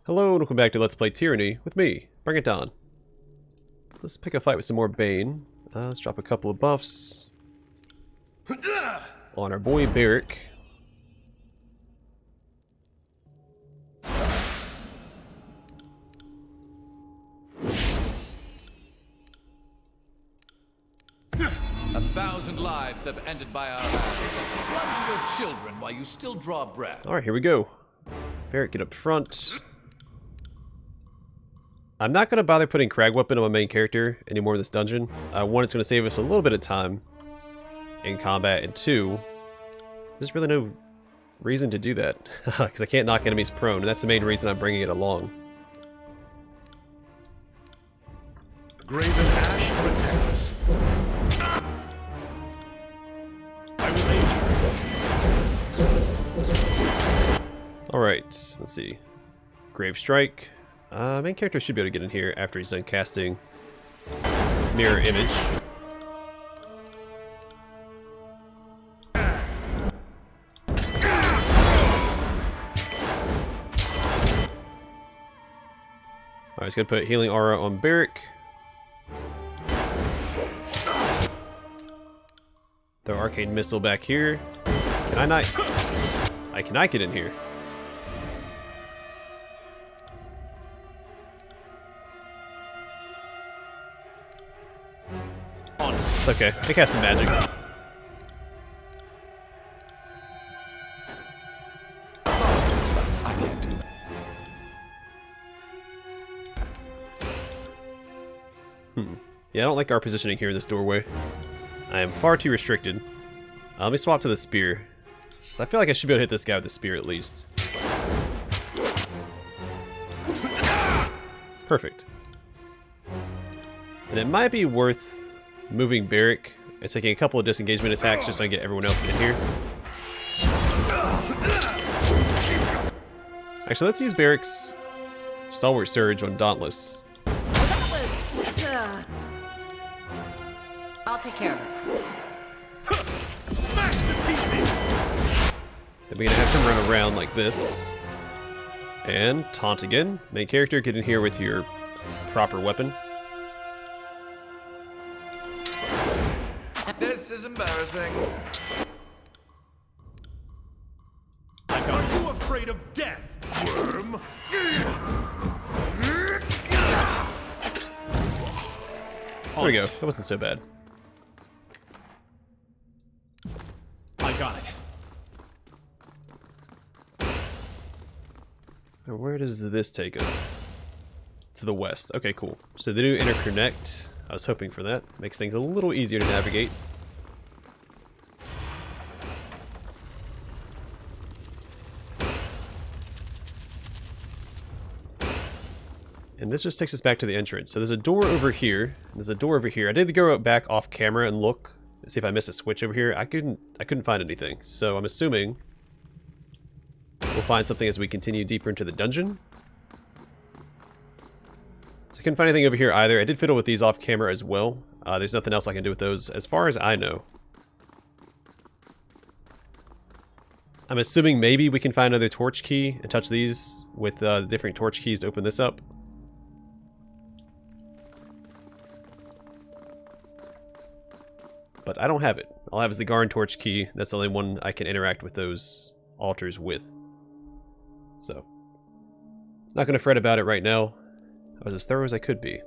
Hello and welcome back to Let's Play Tyranny with me, Bring It On. Let's pick a fight with some more Bane. Let's drop a couple of buffs on our boy Barrick. A thousand lives have ended by our hands. Run to your children while you still draw breath. Alright, here we go. Barrick, get up front. I'm not going to bother putting Crag Weapon on my main character anymore in this dungeon. One, it's going to save us a little bit of time in combat, and two, there's really no reason to do that, because I can't knock enemies prone, and that's the main reason I'm bringing it along. Graven Ash protects. I will aid you. Alright, let's see. Grave Strike. Main character should be able to get in here after he's done casting Mirror Image. Alright, he's gonna put Healing Aura on Barrick. Throw Arcane Missile back here. Can I not? I cannot get in here. It's okay. I cast some magic. I can't do that. Yeah, I don't like our positioning here in this doorway. I am far too restricted. Let me swap to the spear. So I feel like I should be able to hit this guy with the spear at least. Perfect. And it might be worth moving Barrick and taking a couple of disengagement attacks just so I can get everyone else in here. Actually, let's use Barrick's Stalwart Surge on Dauntless. I'll take care of it. Smash to pieces. Then we're gonna have him run around like this. And taunt again. Main character, get in here with your proper weapon. This is embarrassing. Are you afraid of death, worm? There we go. That wasn't so bad. I got it. Now, where does this take us? To the west. Okay, cool. So the new interconnect. I was hoping for that. Makes things a little easier to navigate. And this just takes us back to the entrance. So there's a door over here. And there's a door over here. I did go back off camera and look and see if I missed a switch over here. I couldn't find anything. So I'm assuming we'll find something as we continue deeper into the dungeon. So I couldn't find anything over here either. I did fiddle with these off camera as well. There's nothing else I can do with those as far as I know. I'm assuming maybe we can find another torch key and touch these with the different torch keys to open this up. But I don't have it. All I have is the Garn torch key. That's the only one I can interact with those altars with. So, not going to fret about it right now. I was as thorough as I could be.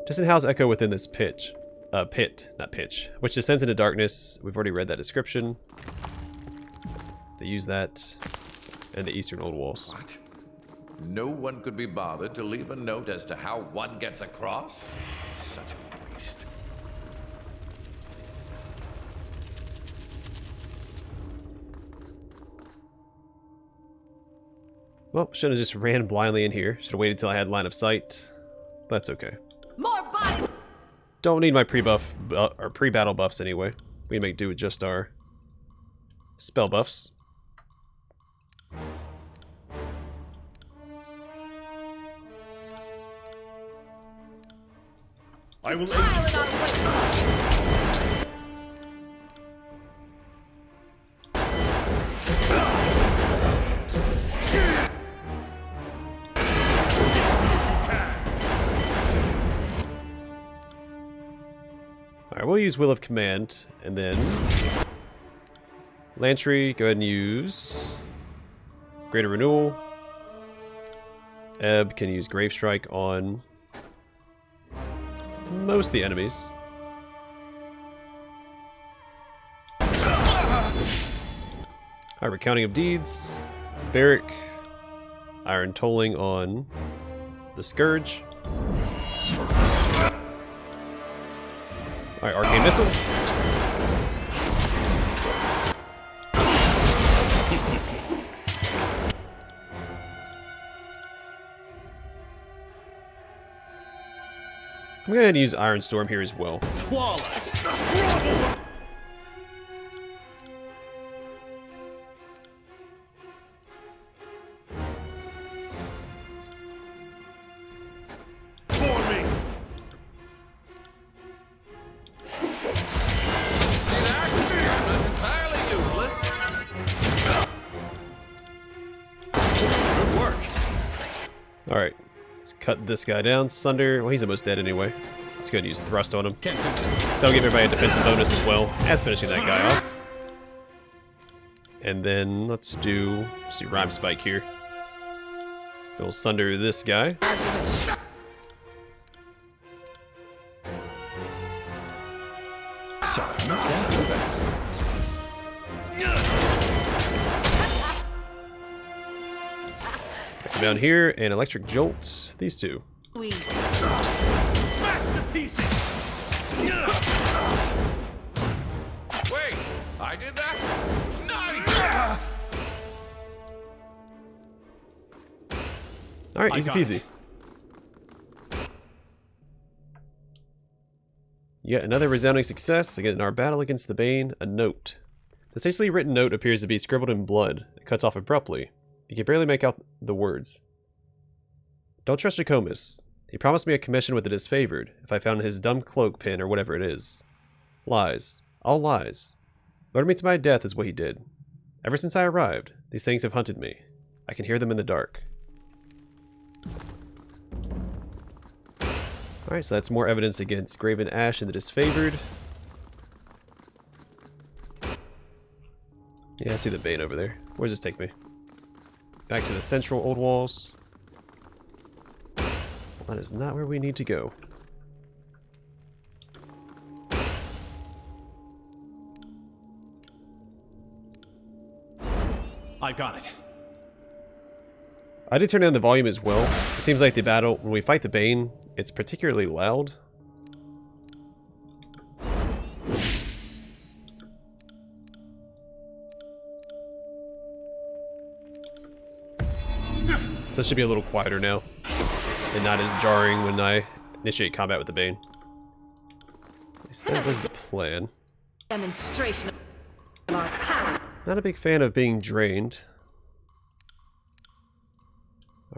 Distant house echo within this pit, not pitch, which descends into darkness. We've already read that description. They use that, and the Eastern Old Walls. What? No one could be bothered to leave a note as to how one gets across? Such a waste. Well, should have just ran blindly in here. Should have waited till I had line of sight. That's okay. More bodies! Don't need my pre-buff or pre-battle buffs anyway. We can make do with just our spell buffs. I will aid you. we'll use Will of Command, and then Lantry, go ahead and use Greater Renewal. Ebb can use Grave Strike on most of the enemies. Alright, Recounting of Deeds. Barrack. Iron Tolling on the Scourge. Alright, Arcane Missile. I'm going to use Iron Storm here as well. Flawless. For me. See that? That's entirely useless. Good work. Alright, let's cut this guy down. Sunder, well, he's almost dead anyway. Let's go ahead and use Thrust on him. So that'll give everybody a defensive bonus as well as finishing that guy off. And then let's do Rhyme Spike here. We'll Sunder this guy. Sorry, I can't do that. Come down here and Electric Jolt. These two. Smash to pieces. Wait, I did that? Nice! Alright, I easy got peasy. Yet another resounding success. Again, in our battle against the Bane, a note. This hastily written note appears to be scribbled in blood. It cuts off abruptly. You can barely make out the words. Don't trust Jacobus. He promised me a commission with the disfavored if I found his dumb cloak pin or whatever it is. Lies. All lies. Lured me to my death is what he did. Ever since I arrived, these things have hunted me. I can hear them in the dark. Alright, so that's more evidence against Graven Ash and the disfavored. Yeah, I see the Bane over there. Where does this take me? Back to the central Old Walls. That is not where we need to go. I got it. I did turn down the volume as well. It seems like the battle, when we fight the Bane, it's particularly loud. So it should be a little quieter now, and not as jarring when I initiate combat with the Bane. At least that was the plan. Demonstration of our power. Not a big fan of being drained.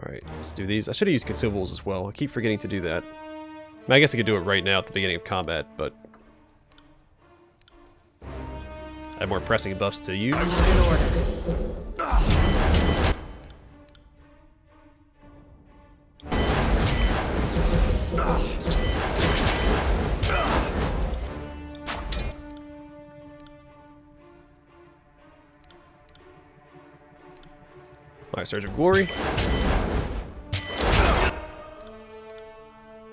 Alright, let's do these. I should have used consumables as well. I keep forgetting to do that. I mean, I guess I could do it right now at the beginning of combat, but I have more pressing buffs to use. Alright, Surge of Glory.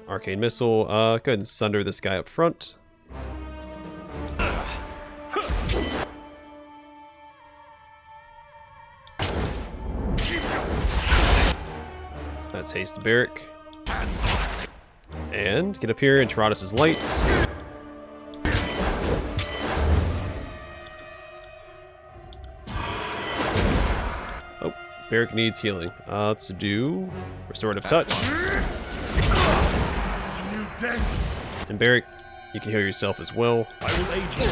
Arcane Missile. Go ahead and sunder this guy up front. That's Haste Barrack. And get up here and Tyrannis' Light. Oh, Barrack needs healing. Let's do Restorative Touch. Dent. And Barrack, you can heal yourself as well. I will aid you.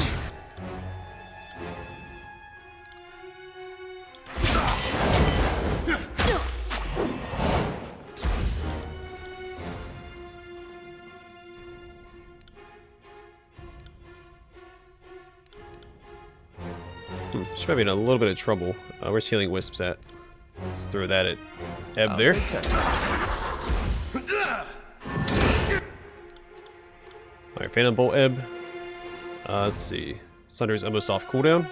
She might be in a little bit of trouble. Where's Healing Wisps at? Let's throw that at Ebb there. Alright, Phantom Bolt Ebb. Let's see. Sunder's almost off cooldown.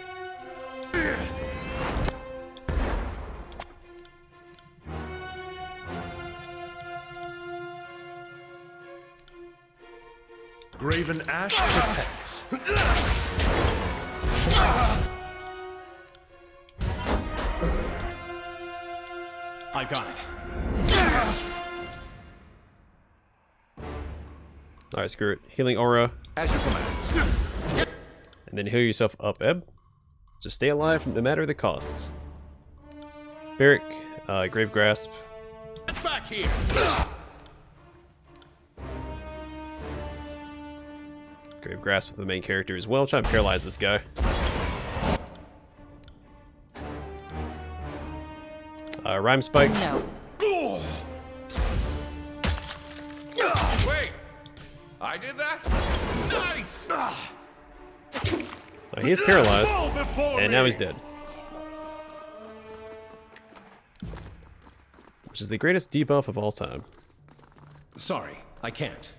Graven Ash protects. I got it. Alright, screw it. Healing aura. As you command. And then heal yourself up, Ebb. Just stay alive no matter the cost. Barrick, Grave Grasp. Get back here. Grave Grasp with the main character as well. Try and paralyze this guy. Rhyme Spike. No. Wait! I did that? Nice! He is paralyzed, and now he's dead. Which is the greatest debuff of all time. Sorry, I can't.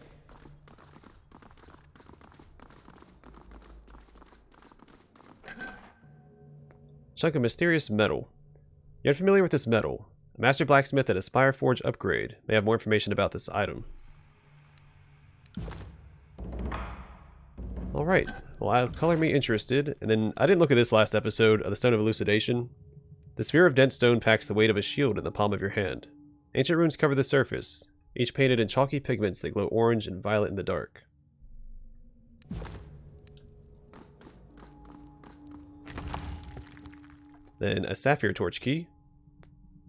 Chunk of mysterious metal. You're unfamiliar with this metal. A master blacksmith at a Spire Forge upgrade may have more information about this item. Alright, well, color me interested. And then, I didn't look at this last episode of the Stone of Elucidation. The sphere of dense stone packs the weight of a shield in the palm of your hand. Ancient runes cover the surface, each painted in chalky pigments that glow orange and violet in the dark. Then a sapphire torch key.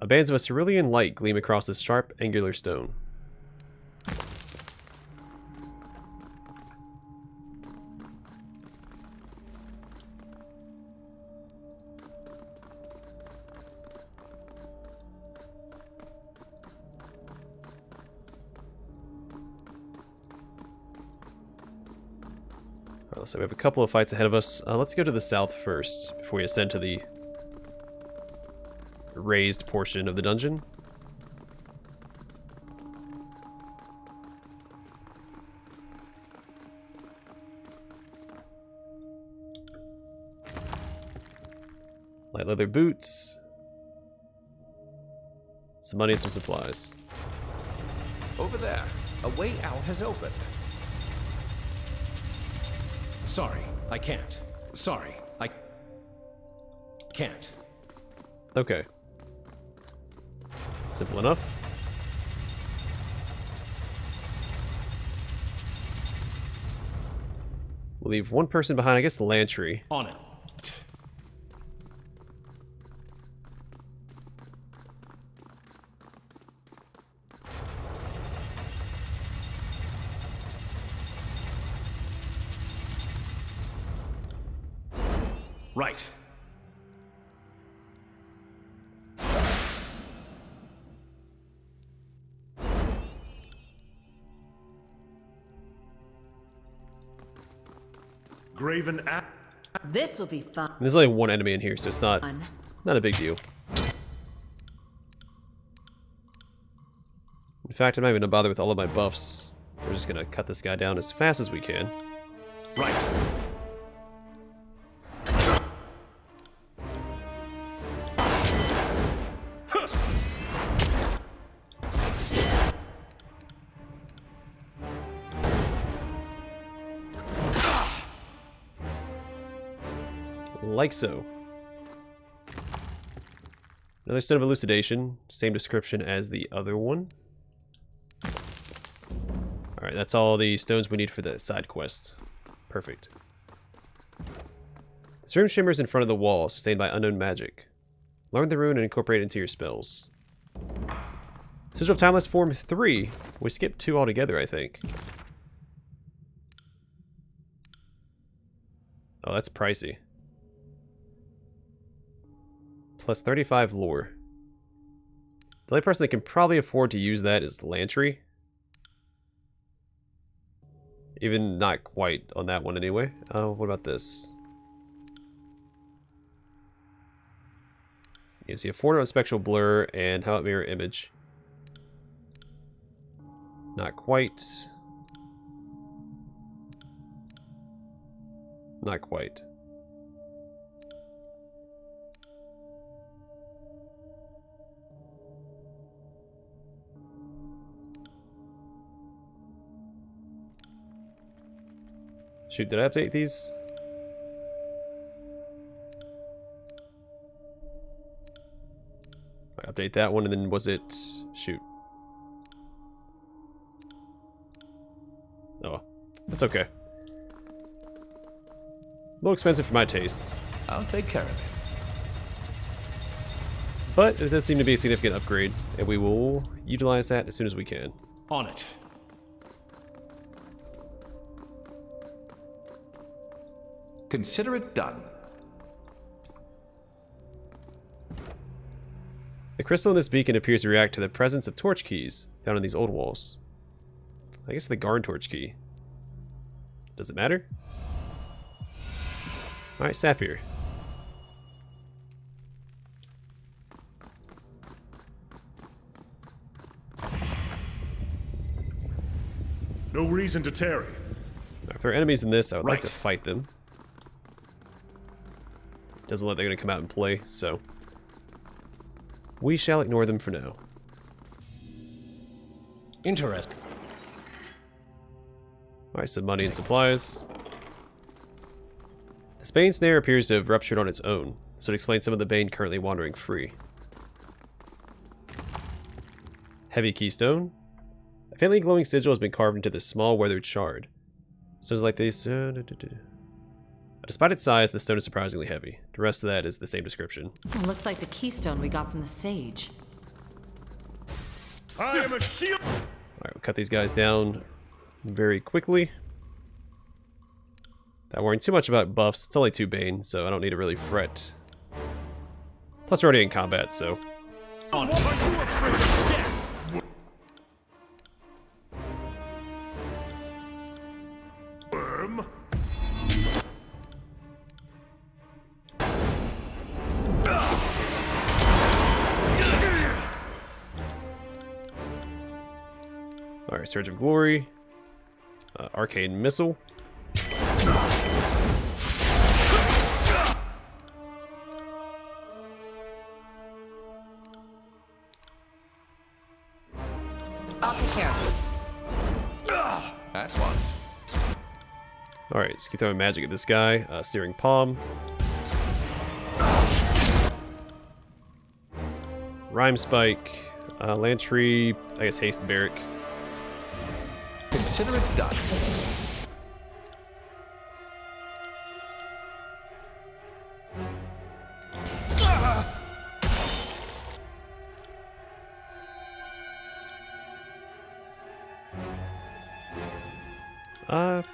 Bands of a cerulean light gleam across this sharp, angular stone. So we have a couple of fights ahead of us. Let's go to the south first, before we ascend to the raised portion of the dungeon. Light leather boots. Some money and some supplies. Over there, a way out has opened. Sorry, I can't. Sorry, I can't. Okay. Simple enough. We'll leave one person behind, I guess the Lantry. On it. Right. Graven Ash. This'll be fun. And there's only one enemy in here, so it's not a big deal. In fact, I'm not even gonna bother with all of my buffs. We're just gonna cut this guy down as fast as we can. Right. Like so. Another Stone of Elucidation, same description as the other one. Alright, that's all the stones we need for the side quest. Perfect. This room shimmers in front of the wall, sustained by unknown magic. Learn the rune and incorporate it into your spells. Sigil of Timeless Form 3. We skipped 2 altogether, I think. Oh, that's pricey. Plus 35 lore. The only person that can probably afford to use that is Lantry. Even not quite on that one anyway. Oh, what about this? You see a Forno and Spectral Blur and how it Mirror Image. Not quite. Not quite. Shoot, did I update these? I update that one, and then was it... Shoot. Oh, that's okay. A little expensive for my taste. I'll take care of it. But it does seem to be a significant upgrade, and we will utilize that as soon as we can. On it. Consider it done. The crystal in this beacon appears to react to the presence of torch keys found in these old walls. I guess the Garn torch key. Does it matter? Alright, Sapphire. No reason to tarry. If there are enemies in this, I would like Right. to fight them. Doesn't look like they're going to come out and play, so we shall ignore them for now. Interesting. Alright, some money and supplies. The Bane snare appears to have ruptured on its own, so it explains some of the Bane currently wandering free. Heavy keystone. A faintly glowing sigil has been carved into this small weathered shard. Stones like this. Despite its size, the stone is surprisingly heavy. The rest of that is the same description. It looks like the keystone we got from the sage. I am a shield. Alright, we'll cut these guys down very quickly. Not worrying too much about buffs. It's only 2 Bane, so I don't need to really fret. Plus, we're already in combat, so. What are you afraid of death? Worm. Alright, Surge of Glory. Arcane Missile. I'll take care of it. At once. Alright, let's keep throwing magic at this guy. Searing Palm. Rhyme Spike. Lantry. I guess Haste Barrack. Consider it done.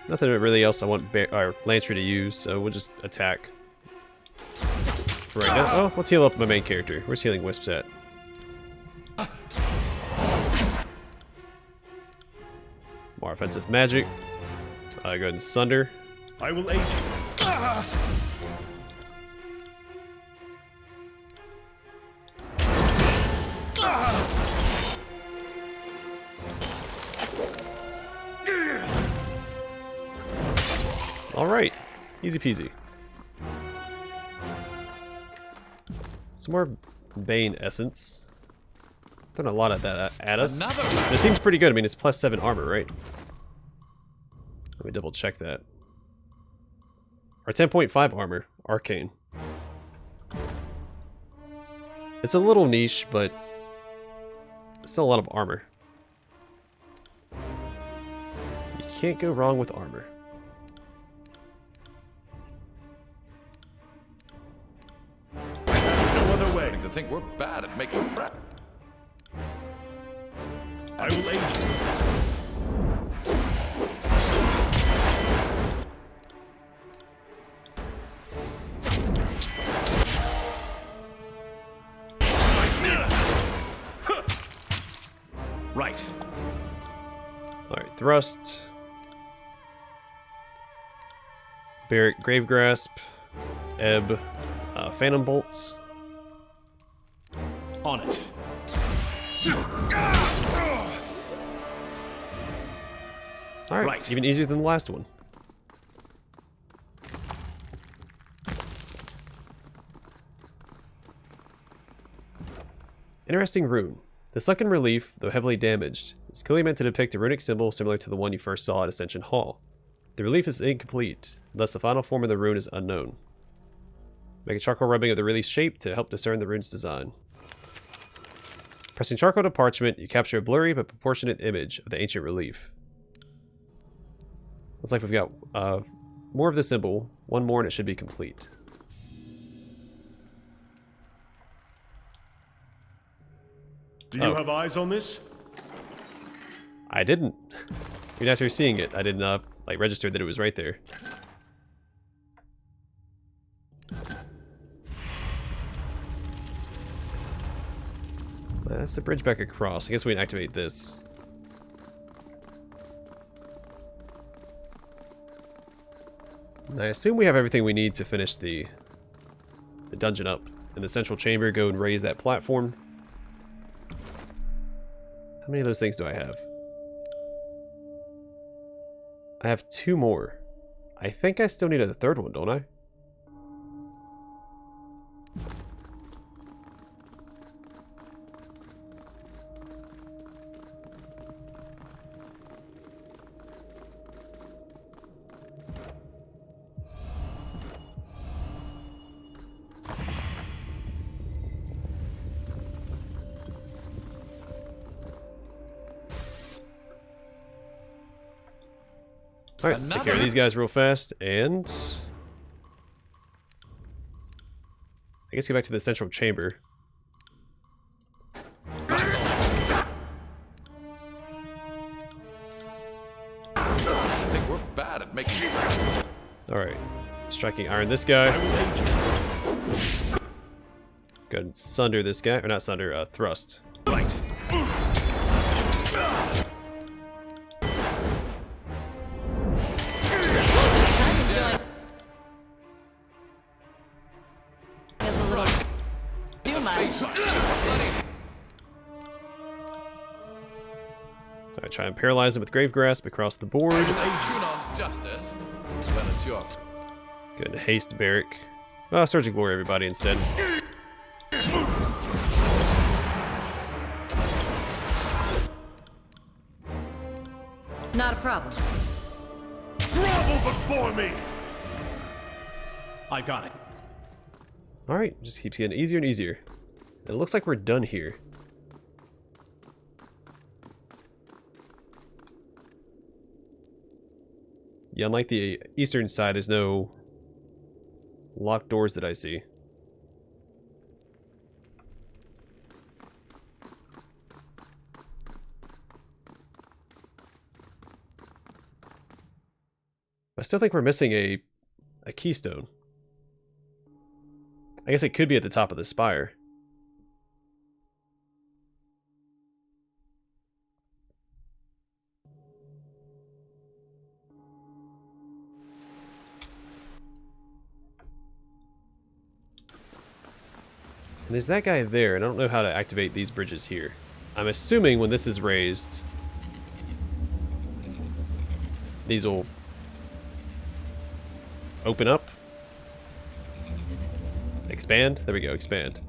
Nothing really else I want Lantry to use, so we'll just attack. For right now. Oh, let's heal up my main character. Where's Healing Wisps at? More offensive magic. Go ahead and Sunder. I will aid you. Alright. Easy peasy. Some more Bane Essence. Throwing a lot of that at us. Another. It seems pretty good. I mean, it's plus 7 armor, right? Let me double check that. Or 10.5 armor. Arcane. It's a little niche, but still a lot of armor. You can't go wrong with armor. No other way. To think we're bad at making friends. I will aid you. Right. Alright, Thrust. Barrack Grave Grasp. Ebb. Phantom Bolts. On it. Alright, Right. even easier than the last one. Interesting rune. The sunken relief, though heavily damaged, is clearly meant to depict a runic symbol similar to the one you first saw at Ascension Hall. The relief is incomplete, thus the final form of the rune is unknown. Make a charcoal rubbing of the relief's shape to help discern the rune's design. Pressing charcoal to parchment, you capture a blurry but proportionate image of the ancient relief. Looks like we've got more of the symbol, one more and it should be complete. Do you have eyes on this? I didn't. Even after seeing it, I didn't like register that it was right there. That's the bridge back across. I guess we can activate this. And I assume we have everything we need to finish the dungeon up. In the central chamber, go and raise that platform. How many of those things do I have? I have 2 more. I think I still need a third one, don't I? Alright, let's take care of these guys real fast, and I guess go back to the central chamber. I think we're bad at making friends. Alright, striking iron this guy. Go ahead and sunder this guy, or not sunder, thrust. Right. Alright, try and paralyze him with Grave Grasp across the board. Chunon's justice. Then it's your Go ahead and haste Barrack. Surging Glory everybody instead. Not a problem. Grovel before me! I got it. Alright, just keeps getting easier and easier. And it looks like we're done here. Yeah, unlike the eastern side, there's no locked doors that I see. I still think we're missing a keystone. I guess it could be at the top of the spire. And there's that guy there, and I don't know how to activate these bridges here. I'm assuming when this is raised, these will open up. Expand? There we go, expand.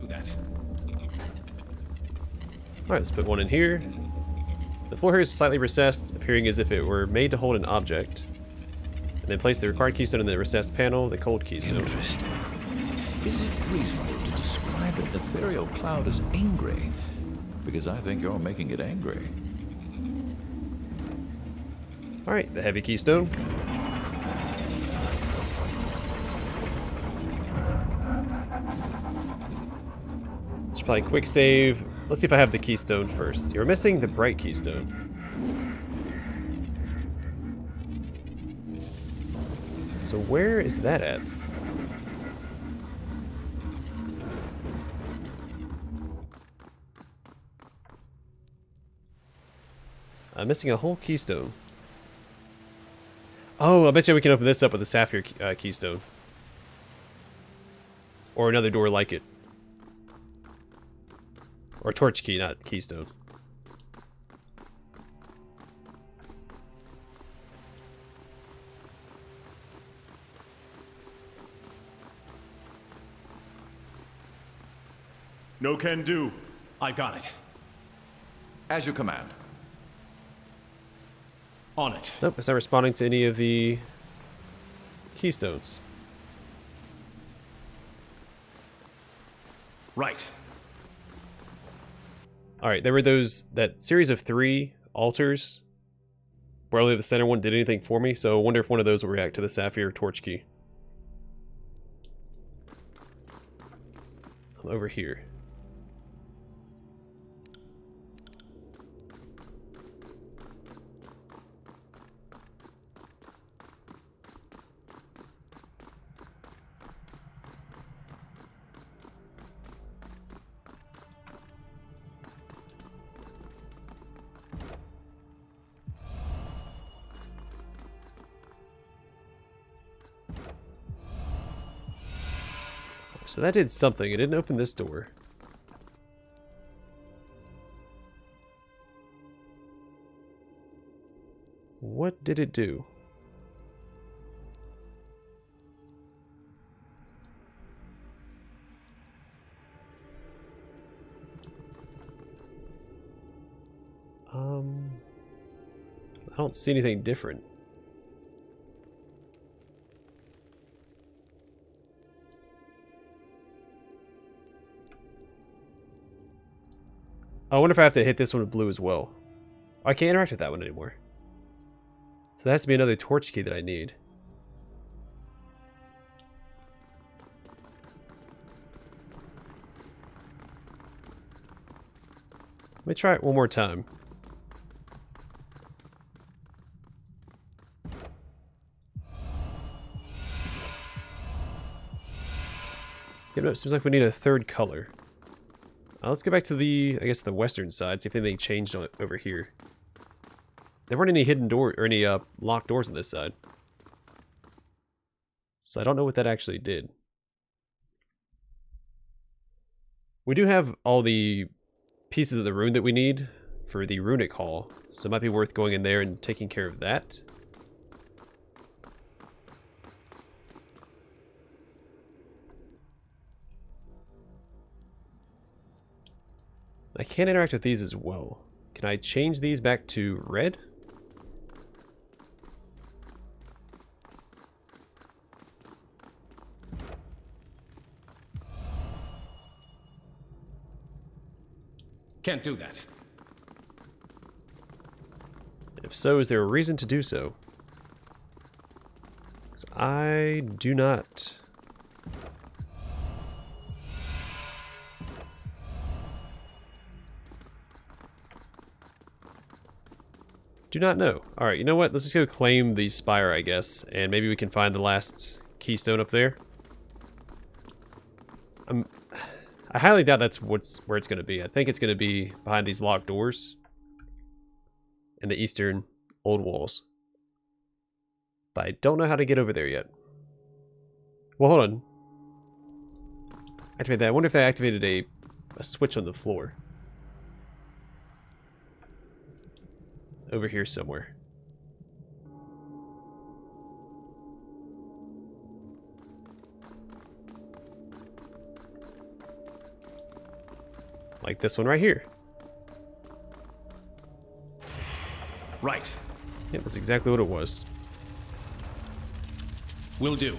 Do that. Alright, let's put one in here. The floor here is slightly recessed, appearing as if it were made to hold an object. And then place the required keystone in the recessed panel, the cold keystone. Interesting. Is it reasonable to describe an ethereal cloud as angry? Because I think you're making it angry. Alright, the heavy keystone. Let's probably quick save. Let's see if I have the keystone first. You're missing the bright keystone. So where is that at? I'm missing a whole keystone. Oh, I bet you we can open this up with a Sapphire Keystone. Or another door like it. Or torch key, not keystone. No can do. I got it. As you command. On it. Nope, it's not responding to any of the keystones. Right. Alright, there were that series of 3 altars where only the center one did anything for me, so I wonder if one of those will react to the Sapphire torch key. I'm over here. So that did something. It didn't open this door. What did it do? I don't see anything different. I wonder if I have to hit this one with blue as well. I can't interact with that one anymore. So that has to be another torch key that I need. Let me try it one more time. Yeah, no, it seems like we need a third color. Let's go back to the, I guess, the western side, see if anything changed over here. There weren't any hidden door or any locked doors on this side. So I don't know what that actually did. We do have all the pieces of the rune that we need for the runic hall, so it might be worth going in there and taking care of that. I can't interact with these as well. Can I change these back to red? Can't do that. If so, is there a reason to do so? 'Cause I do not. Do not know. Alright, you know what? Let's just go claim the spire, I guess. And maybe we can find the last keystone up there. I highly doubt that's where it's going to be. I think it's going to be behind these locked doors. In the eastern old walls. But I don't know how to get over there yet. Well, hold on. Activate that. I wonder if I activated a switch on the floor. Over here somewhere. Like this one right here. Right. Yep, that's exactly what it was. Will do.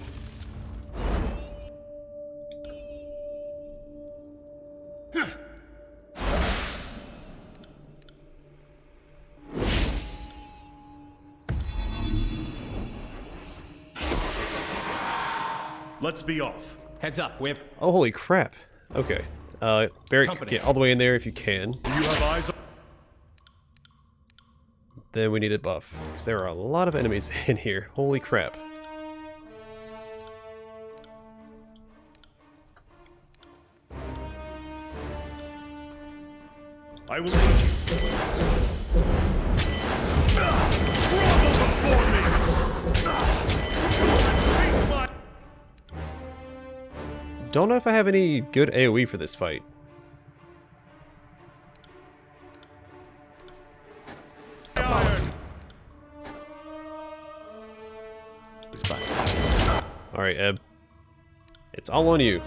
Let's be off. Heads up, we have Oh, holy crap. Okay. Barry, Company. get all the way in there if you can. Do you have eyes on? Then we need a buff. Because there are a lot of enemies in here. Holy crap. I will teach you. Grovel before me! Face my... Don't know if I have any good AoE for this fight. iron! Alright, Eb. It's all on you.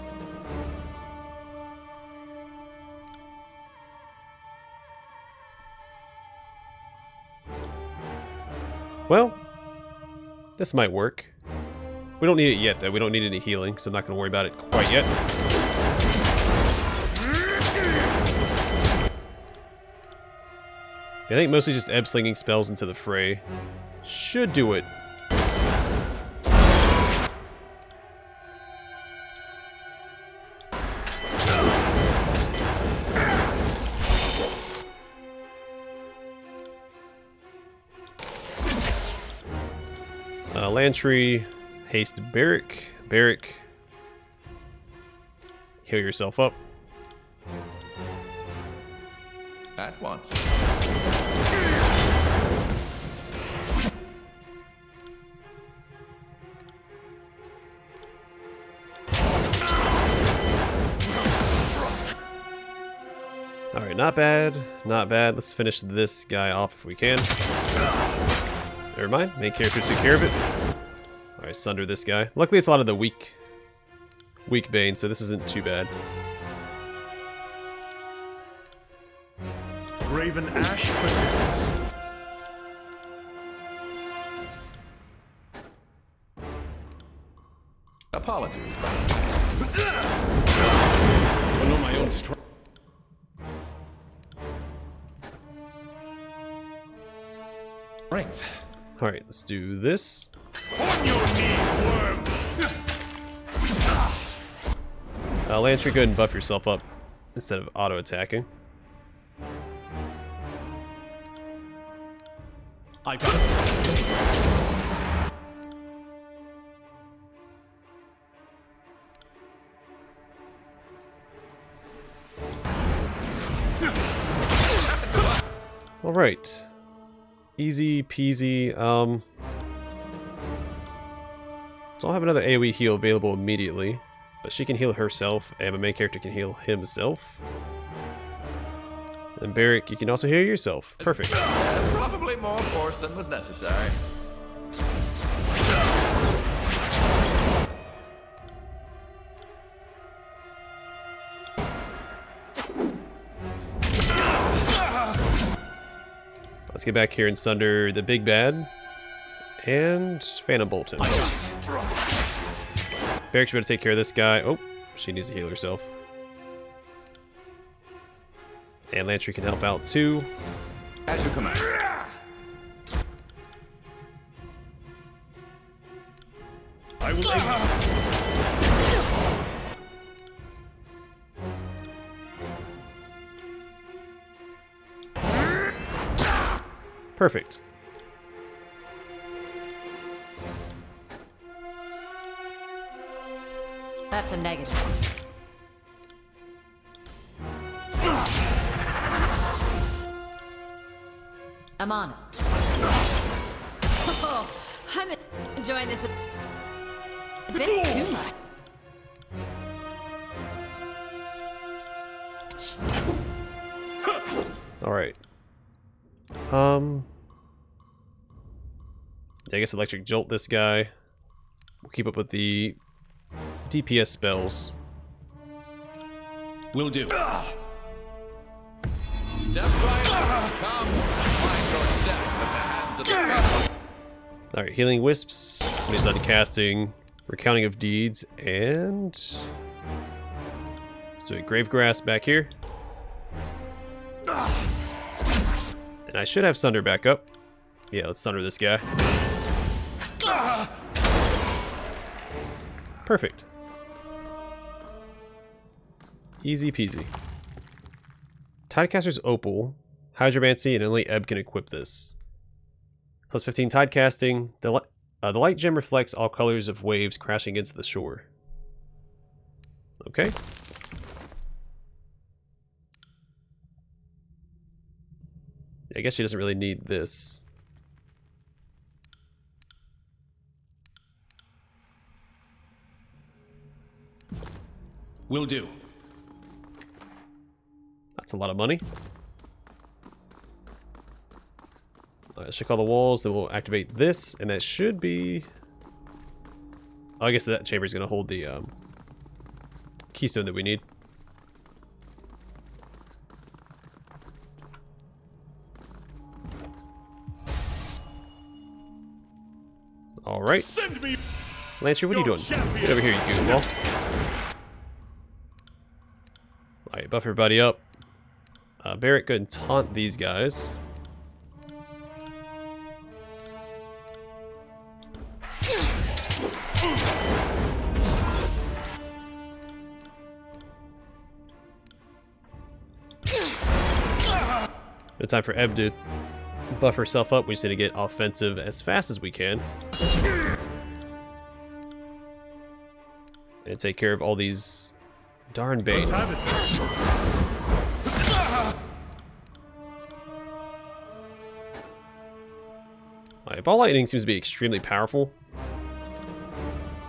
Well, this might work. We don't need it yet, though. We don't need any healing, so I'm not going to worry about it quite yet. I think mostly just ebb slinging spells into the fray should do it. Lantry, haste Barrick. Barrick, heal yourself up. At once. Alright, not bad. Not bad. Let's finish this guy off if we can. Never mind. Main character took care of it. Alright, sunder this guy. Luckily, it's a lot of the weak Bane, so this isn't too bad. Raven Ash protects. Apologies. I know my own strength. Alright, let's do this. On your knees, worm! Lantry, go ahead and buff yourself up instead of auto-attacking. I got it. Alright. Easy peasy. So I'll have another AoE heal available immediately, but she can heal herself, and my main character can heal himself. And Barrick, you can also heal yourself. Perfect. Probably more force than was necessary. Let's get back here and sunder the big bad. And Phantom Bolt him. Barrick, you better take care of this guy. Oh, she needs to heal herself. And Lantry can help out too. As you command. I will aid. Perfect. That's a negative. I'm on it. Oh, I'm enjoying this a bit too much. Alright. I guess Electric Jolt this guy. We'll keep up with the DPS spells. Will do. Step right up. Come find your death at the hands of the devil. Alright, Healing Wisps. When he's done casting. Recounting of Deeds. And... so a Gravegrass back here. And I should have Sunder back up. Yeah, let's Sunder this guy. Perfect. Easy peasy. Tidecaster's Opal, Hydromancy, and only Ebb can equip this. Plus 15 Tidecasting. The light gem reflects all colors of waves crashing against the shore. Okay. I guess she doesn't really need this. Will do. That's a lot of money. Let's check all the walls, then we'll activate this, and that should be... oh, I guess that chamber is going to hold the keystone that we need. Alright. Send me. Lancer, what are you Your doing? champion. Get over here, you goofball. Alright, buff everybody up. Barrett, go ahead and taunt these guys. No time for Eb to buff herself up. We just need to get offensive as fast as we can. And take care of all these darn Bane. Let's have it. Alright, ball lightning seems to be extremely powerful.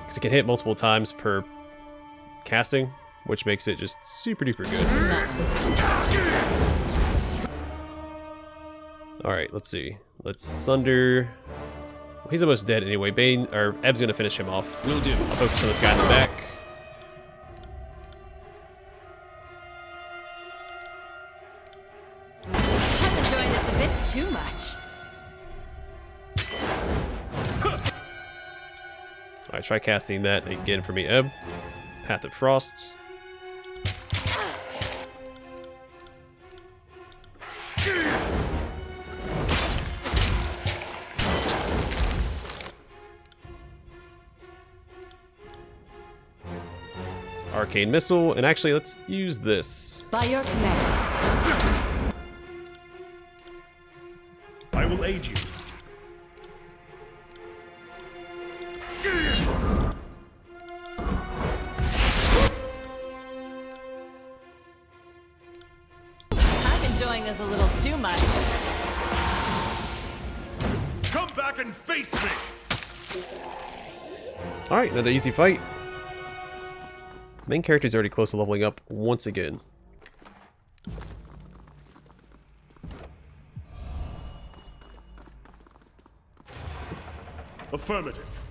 Because it can hit multiple times per casting, which makes it just super duper good. Alright, let's see. Let's Sunder. Well, he's almost dead anyway. Bane, or Eb's gonna finish him off. Will do. Focus on this guy in the back. I'm enjoying this a bit too much. Alright, try casting that again for me, Eb. Path of Frost. Arcane Missile, and actually, let's use this. By your command. I will aid you. I'm enjoying this a little too much. Come back and face me. Alright, another easy fight. Main character's already close to leveling up once again. Affirmative.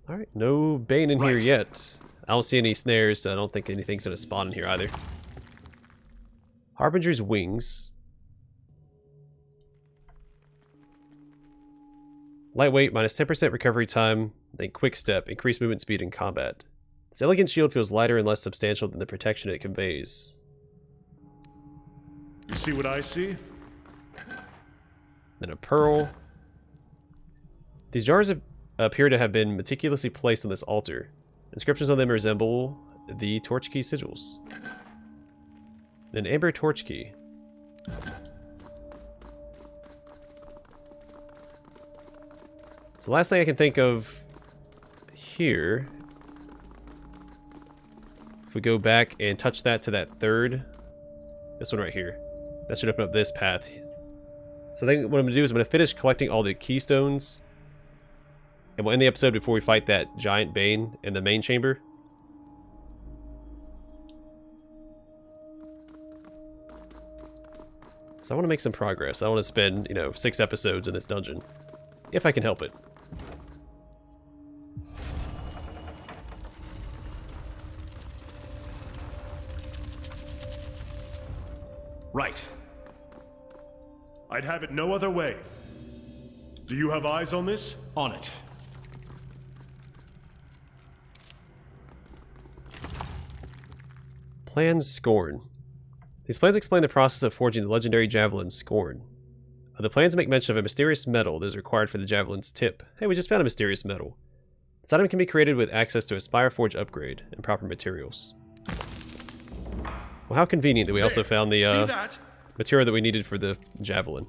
Alright, no Bane in here Right. yet. I don't see any snares, so I don't think anything's gonna spawn in here either. Harbinger's Wings. Lightweight, minus 10% recovery time, then quick step, increased movement speed in combat. This elegant shield feels lighter and less substantial than the protection it conveys. You see what I see? Then a pearl. These jars appear to have been meticulously placed on this altar. Inscriptions on them resemble the torchkey sigils. An amber torchkey. So the last thing I can think of here, if we go back and touch that to that third, this one right here, that should open up this path. So I think what I'm going to do is I'm going to finish collecting all the keystones, and we'll end the episode before we fight that giant Bane in the main chamber. So I want to make some progress. I want to spend, 6 episodes in this dungeon, if I can help it. Right. I'd have it no other way. Do you have eyes on this? On it. Plans Scorn. These plans explain the process of forging the legendary javelin Scorn. The plans make mention of a mysterious metal that is required for the javelin's tip. Hey, we just found a mysterious metal. This item can be created with access to a Spire Forge upgrade and proper materials. Well, how convenient that we also found the See that? material that we needed for the javelin.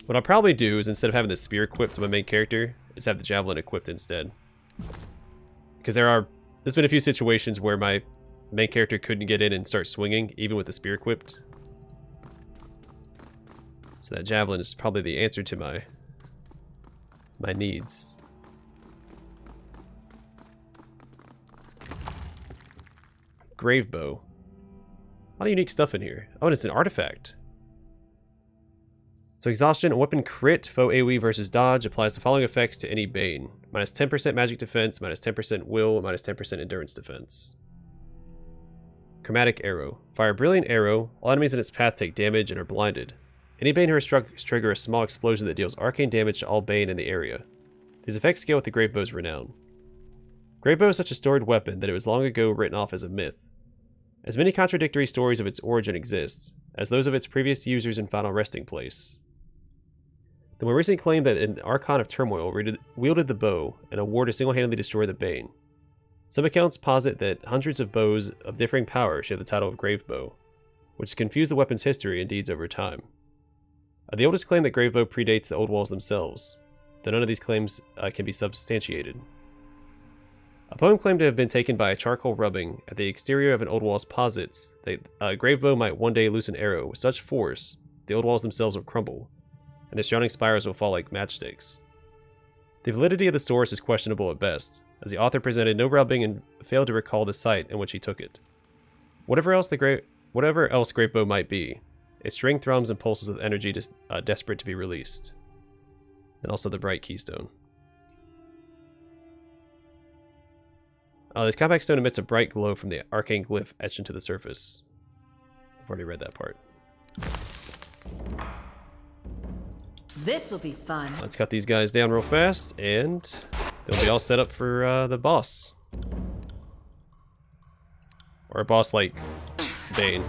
What I'll probably do is, instead of having the spear equipped to my main character, is have the javelin equipped instead. Because there's been a few situations where my main character couldn't get in and start swinging, even with the spear equipped. So that javelin is probably the answer to my needs. Grave bow. A lot of unique stuff in here. Oh, and it's an artifact. So exhaustion, a weapon crit, foe AoE versus dodge, applies the following effects to any Bane. Minus 10% magic defense, minus 10% will, minus 10% endurance defense. chromatic arrow. Fire a brilliant arrow. All enemies in its path take damage and are blinded. Any Bane here trigger a small explosion that deals arcane damage to all Bane in the area. These effects scale with the Gravebow's renown. Gravebow is such a storied weapon that it was long ago written off as a myth. As many contradictory stories of its origin exist, as those of its previous users and final resting place. The more recent claim that an Archon of Turmoil wielded the bow and a war to single-handedly destroy the Bane. Some accounts posit that hundreds of bows of differing power share the title of Gravebow, which has confused the weapon's history and deeds over time. The oldest claim that Gravebow predates the Old Walls themselves, though none of these claims can be substantiated. A poem claimed to have been taken by a charcoal rubbing at the exterior of an Old Walls posits that a Gravebow might one day loose an arrow with such force the Old Walls themselves will crumble, and the surrounding spires will fall like matchsticks. The validity of the source is questionable at best, as the author presented no rubbing and failed to recall the site in which he took it. Whatever else Gravebow might be, its string thrums and pulses with energy desperate to be released. And also the bright keystone. This compact stone emits a bright glow from the arcane glyph etched into the surface. I've already read that part. This'll be fun. Let's cut these guys down real fast, and they'll be all set up for the boss. Or a boss like Bane.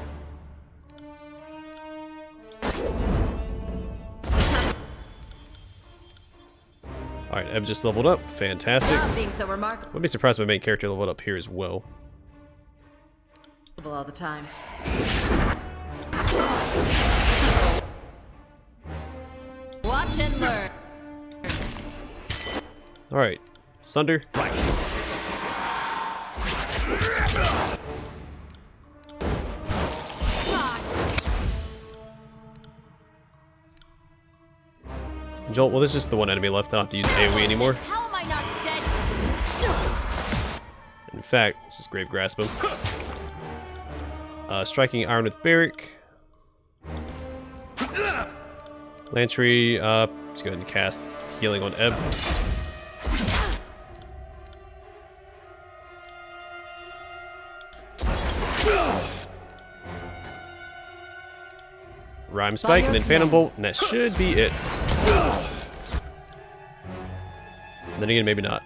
Alright, Eb just leveled up. Fantastic. Not being so remarkable Wouldn't be surprised if my main character leveled up here as well. all the time. Watch and learn. Alright, Sunder. Right. Jolt, well, there's just the one enemy left. I don't have to use AoE anymore. How am I not dead? In fact, let's just Grave Grasp him. Striking Iron with Barrick. Lantry, let's go ahead and cast Healing on Eb. Rhyme Spike, and then Phantom Bolt, and that should be it. And then again, maybe not.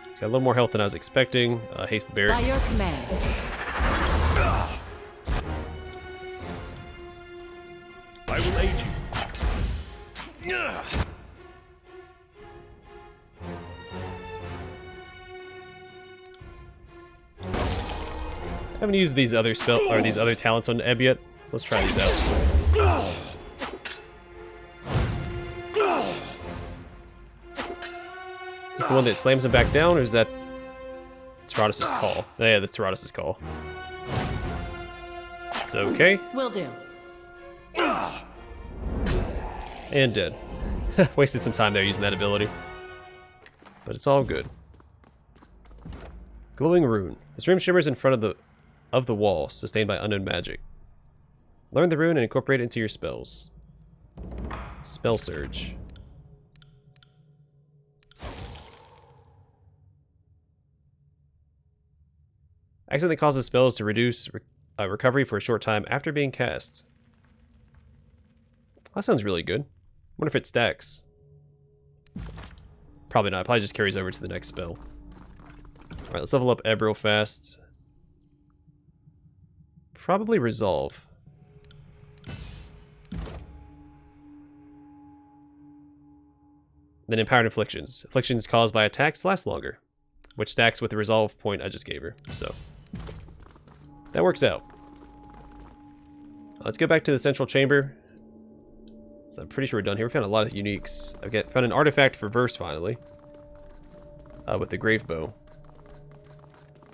It's got a little more health than I was expecting. Haste By Barrick. your command. I will aid you. I haven't used these other these other talents on Eb yet, so let's try these out. Is this the one that slams him back down, or is that Tyrannis' call? Oh, yeah, that's Tyrannis' call. It's okay. Will do. And dead. Wasted some time there using that ability. But it's all good. Glowing Rune. This rune shimmers in front of the wall, sustained by unknown magic. Learn the rune and incorporate it into your spells. Spell Surge. Accidentally causes spells to reduce recovery for a short time after being cast. That sounds really good. Wonder if it stacks. Probably not. It probably just carries over to the next spell. Alright, let's level up Eb real fast. Probably Resolve. Then Empowered Afflictions. Afflictions caused by attacks last longer, which stacks with the Resolve point I just gave her. So, that works out. Let's go back to the central chamber. So I'm pretty sure we're done here. We found a lot of uniques. I've found an artifact for Verse finally. With the Grave Bow.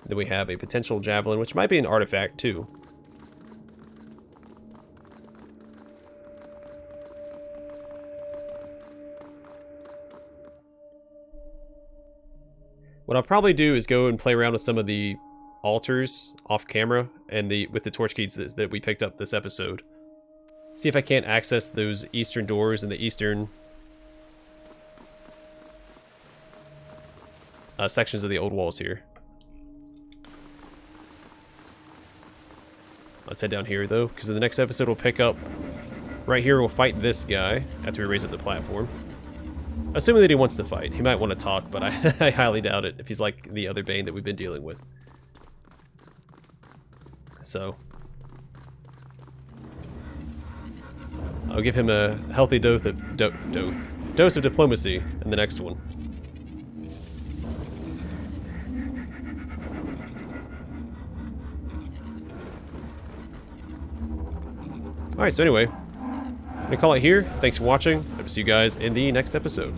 Then we have a potential javelin, which might be an artifact too. What I'll probably do is go and play around with some of the altars off camera and with the torch keys that we picked up this episode. See if I can't access those eastern doors and the eastern sections of the old walls here. Let's head down here, though, because in the next episode we'll pick up... Right here, we'll fight this guy after we raise up the platform. Assuming that he wants to fight. He might want to talk, but I, I highly doubt it if he's like the other Bane that we've been dealing with. So... I'll give him a healthy dose of diplomacy in the next one. Alright, so anyway, I'm gonna call it here. Thanks for watching. Hope to see you guys in the next episode.